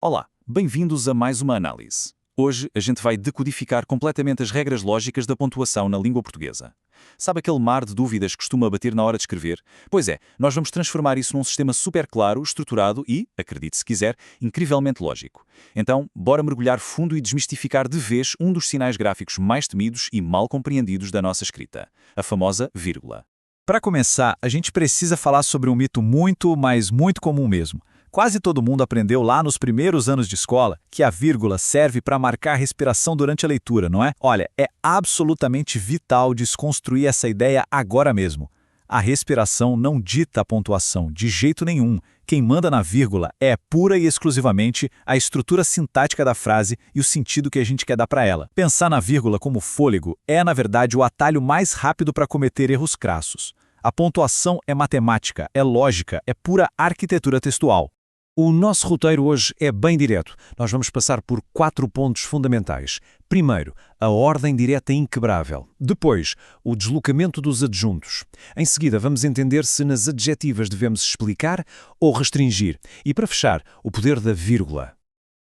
Olá, bem-vindos a mais uma análise. Hoje a gente vai decodificar completamente as regras lógicas da pontuação na língua portuguesa. Sabe aquele mar de dúvidas que costuma bater na hora de escrever? Pois é, nós vamos transformar isso num sistema super claro, estruturado e, acredite se quiser, incrivelmente lógico. Então, bora mergulhar fundo e desmistificar de vez um dos sinais gráficos mais temidos e mal compreendidos da nossa escrita, a famosa vírgula. Para começar, a gente precisa falar sobre um mito muito, mas muito comum mesmo. Quase todo mundo aprendeu lá nos primeiros anos de escola que a vírgula serve para marcar a respiração durante a leitura, não é? Olha, é absolutamente vital desconstruir essa ideia agora mesmo. A respiração não dita a pontuação, de jeito nenhum. Quem manda na vírgula é pura e exclusivamente a estrutura sintática da frase e o sentido que a gente quer dar para ela. Pensar na vírgula como fôlego é, na verdade, o atalho mais rápido para cometer erros crassos. A pontuação é matemática, é lógica, é pura arquitetura textual. O nosso roteiro hoje é bem direto. Nós vamos passar por 4 pontos fundamentais. Primeiro, a ordem direta inquebrável. Depois, o deslocamento dos adjuntos. Em seguida, vamos entender se nas adjetivas devemos explicar ou restringir. E para fechar, o poder da vírgula.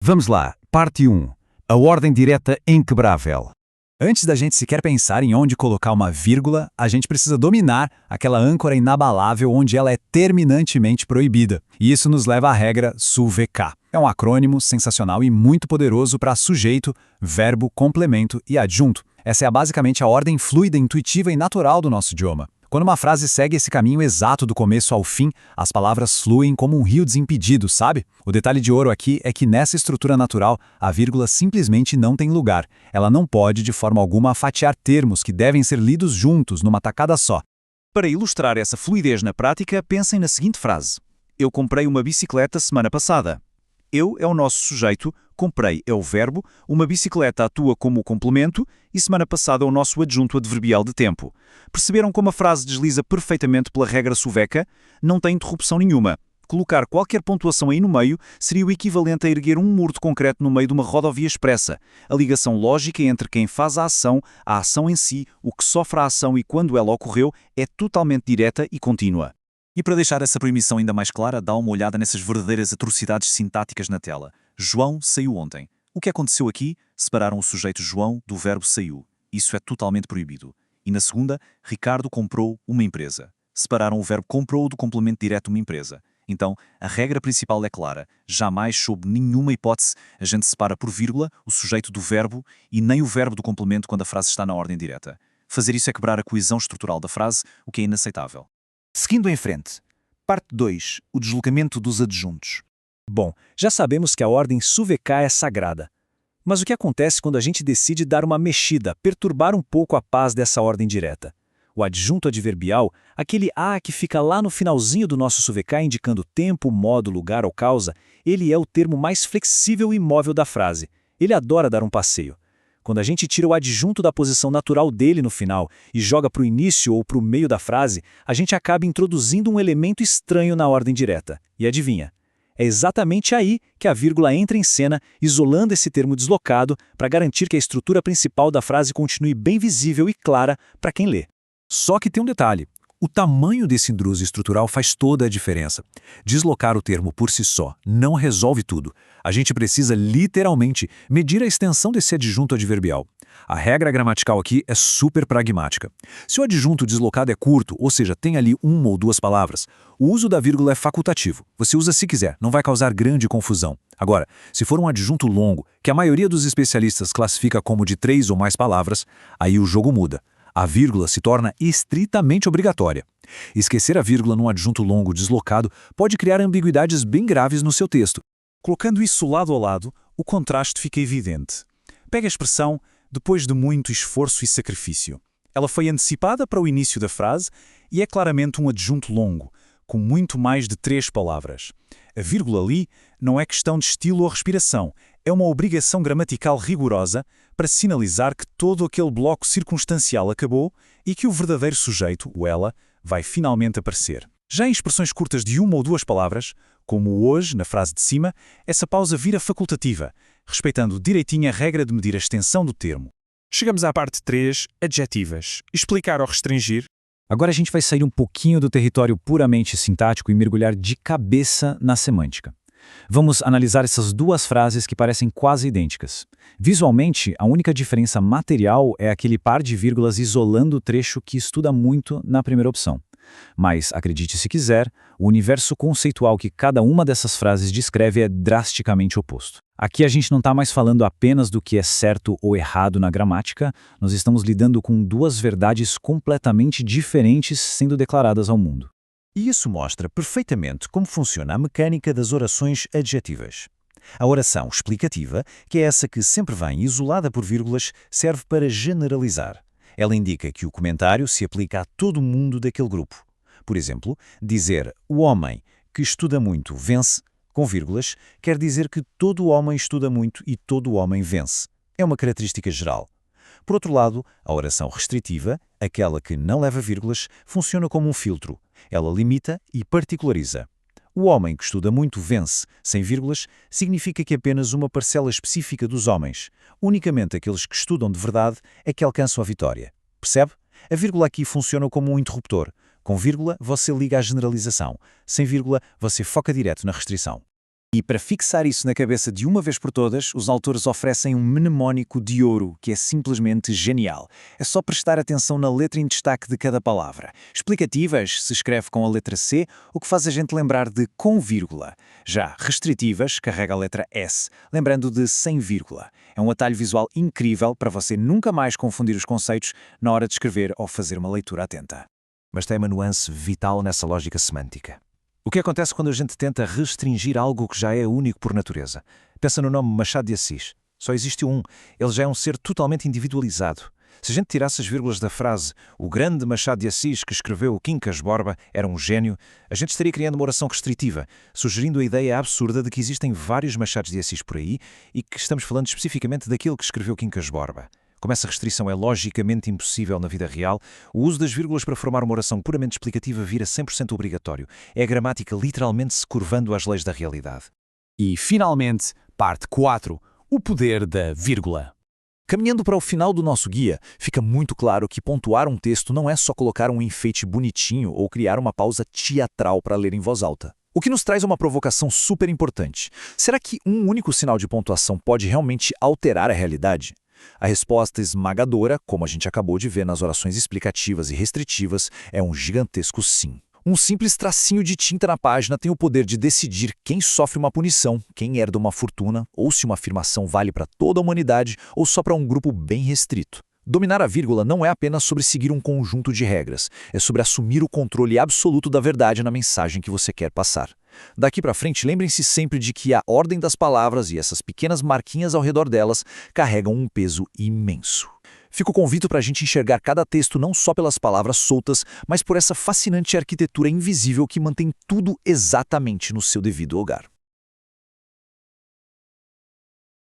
Vamos lá, parte 1. A ordem direta inquebrável. Antes da gente sequer pensar em onde colocar uma vírgula, a gente precisa dominar aquela âncora inabalável onde ela é terminantemente proibida. E isso nos leva à regra SUVK. É um acrônimo sensacional e muito poderoso para sujeito, verbo, complemento e adjunto. Essa é basicamente a ordem fluida, intuitiva e natural do nosso idioma. Quando uma frase segue esse caminho exato do começo ao fim, as palavras fluem como um rio desimpedido, sabe? O detalhe de ouro aqui é que nessa estrutura natural, a vírgula simplesmente não tem lugar. Ela não pode, de forma alguma, fatiar termos que devem ser lidos juntos, numa tacada só. Para ilustrar essa fluidez na prática, pensem na seguinte frase. Eu comprei uma bicicleta semana passada. Eu é o nosso sujeito, comprei é o verbo, uma bicicleta atua como o complemento e semana passada é o nosso adjunto adverbial de tempo. Perceberam como a frase desliza perfeitamente pela regra suveca? Não tem interrupção nenhuma. Colocar qualquer pontuação aí no meio seria o equivalente a erguer um muro de concreto no meio de uma rodovia expressa. A ligação lógica entre quem faz a ação em si, o que sofre a ação e quando ela ocorreu é totalmente direta e contínua. E para deixar essa proibição ainda mais clara, dá uma olhada nessas verdadeiras atrocidades sintáticas na tela. João saiu ontem. O que aconteceu aqui? Separaram o sujeito João do verbo saiu. Isso é totalmente proibido. E na segunda, Ricardo comprou uma empresa. Separaram o verbo comprou do complemento direto uma empresa. Então, a regra principal é clara. Jamais, sob nenhuma hipótese, a gente separa por vírgula o sujeito do verbo e nem o verbo do complemento quando a frase está na ordem direta. Fazer isso é quebrar a coesão estrutural da frase, o que é inaceitável. Seguindo em frente. Parte 2. O deslocamento dos adjuntos. Bom, já sabemos que a ordem SUVK é sagrada. Mas o que acontece quando a gente decide dar uma mexida, perturbar um pouco a paz dessa ordem direta? O adjunto adverbial, aquele A que fica lá no finalzinho do nosso SUVK indicando tempo, modo, lugar ou causa, ele é o termo mais flexível e móvel da frase. Ele adora dar um passeio. Quando a gente tira o adjunto da posição natural dele no final e joga para o início ou para o meio da frase, a gente acaba introduzindo um elemento estranho na ordem direta. E adivinha? É exatamente aí que a vírgula entra em cena, isolando esse termo deslocado para garantir que a estrutura principal da frase continue bem visível e clara para quem lê. Só que tem um detalhe. O tamanho desse intruso estrutural faz toda a diferença. Deslocar o termo por si só não resolve tudo. A gente precisa, literalmente, medir a extensão desse adjunto adverbial. A regra gramatical aqui é super pragmática. Se o adjunto deslocado é curto, ou seja, tem ali uma ou duas palavras, o uso da vírgula é facultativo. Você usa se quiser, não vai causar grande confusão. Agora, se for um adjunto longo, que a maioria dos especialistas classifica como de 3 ou mais palavras, aí o jogo muda. A vírgula se torna estritamente obrigatória. Esquecer a vírgula num adjunto longo deslocado pode criar ambiguidades bem graves no seu texto. Colocando isso lado a lado, o contraste fica evidente. Pega a expressão depois de muito esforço e sacrifício. Ela foi antecipada para o início da frase e é claramente um adjunto longo, com muito mais de 3 palavras. A vírgula ali não é questão de estilo ou respiração, é uma obrigação gramatical rigorosa para sinalizar que todo aquele bloco circunstancial acabou e que o verdadeiro sujeito, o ela, vai finalmente aparecer. Já em expressões curtas de uma ou duas palavras, como o hoje, na frase de cima, essa pausa vira facultativa, respeitando direitinho a regra de medir a extensão do termo. Chegamos à parte 3, adjetivas. Explicar ou restringir. Agora a gente vai sair um pouquinho do território puramente sintático e mergulhar de cabeça na semântica. Vamos analisar essas duas frases que parecem quase idênticas. Visualmente, a única diferença material é aquele par de vírgulas isolando o trecho que estuda muito na primeira opção. Mas, acredite se quiser, o universo conceitual que cada uma dessas frases descreve é drasticamente oposto. Aqui a gente não está mais falando apenas do que é certo ou errado na gramática, nós estamos lidando com duas verdades completamente diferentes sendo declaradas ao mundo. E isso mostra perfeitamente como funciona a mecânica das orações adjetivas. A oração explicativa, que é essa que sempre vem isolada por vírgulas, serve para generalizar. Ela indica que o comentário se aplica a todo mundo daquele grupo. Por exemplo, dizer "o homem que estuda muito vence", com vírgulas, quer dizer que todo homem estuda muito e todo homem vence. É uma característica geral. Por outro lado, a oração restritiva, aquela que não leva vírgulas, funciona como um filtro. Ela limita e particulariza. O homem que estuda muito vence, sem vírgulas, significa que apenas uma parcela específica dos homens, unicamente aqueles que estudam de verdade, é que alcançam a vitória. Percebe? A vírgula aqui funciona como um interruptor. Com vírgula, você liga à generalização. Sem vírgula, você foca direto na restrição. E para fixar isso na cabeça de uma vez por todas, os autores oferecem um mnemónico de ouro que é simplesmente genial. É só prestar atenção na letra em destaque de cada palavra. Explicativas se escreve com a letra C, o que faz a gente lembrar de com vírgula. Já restritivas carrega a letra S, lembrando de sem vírgula. É um atalho visual incrível para você nunca mais confundir os conceitos na hora de escrever ou fazer uma leitura atenta. Mas tem uma nuance vital nessa lógica semântica. O que acontece quando a gente tenta restringir algo que já é único por natureza? Pensa no nome Machado de Assis. Só existe um. Ele já é um ser totalmente individualizado. Se a gente tirasse as vírgulas da frase "o grande Machado de Assis que escreveu o Quincas Borba era um gênio", a gente estaria criando uma oração restritiva, sugerindo a ideia absurda de que existem vários Machados de Assis por aí e que estamos falando especificamente daquele que escreveu Quincas Borba. Como essa restrição é logicamente impossível na vida real, o uso das vírgulas para formar uma oração puramente explicativa vira 100% obrigatório. É a gramática literalmente se curvando às leis da realidade. E, finalmente, parte 4. O poder da vírgula. Caminhando para o final do nosso guia, fica muito claro que pontuar um texto não é só colocar um enfeite bonitinho ou criar uma pausa teatral para ler em voz alta. O que nos traz uma provocação super importante. Será que um único sinal de pontuação pode realmente alterar a realidade? A resposta esmagadora, como a gente acabou de ver nas orações explicativas e restritivas, é um gigantesco sim. Um simples tracinho de tinta na página tem o poder de decidir quem sofre uma punição, quem herda uma fortuna, ou se uma afirmação vale para toda a humanidade ou só para um grupo bem restrito. Dominar a vírgula não é apenas sobre seguir um conjunto de regras, é sobre assumir o controle absoluto da verdade na mensagem que você quer passar. Daqui para frente, lembrem-se sempre de que a ordem das palavras e essas pequenas marquinhas ao redor delas carregam um peso imenso. Fica o convite para a gente enxergar cada texto não só pelas palavras soltas, mas por essa fascinante arquitetura invisível que mantém tudo exatamente no seu devido lugar.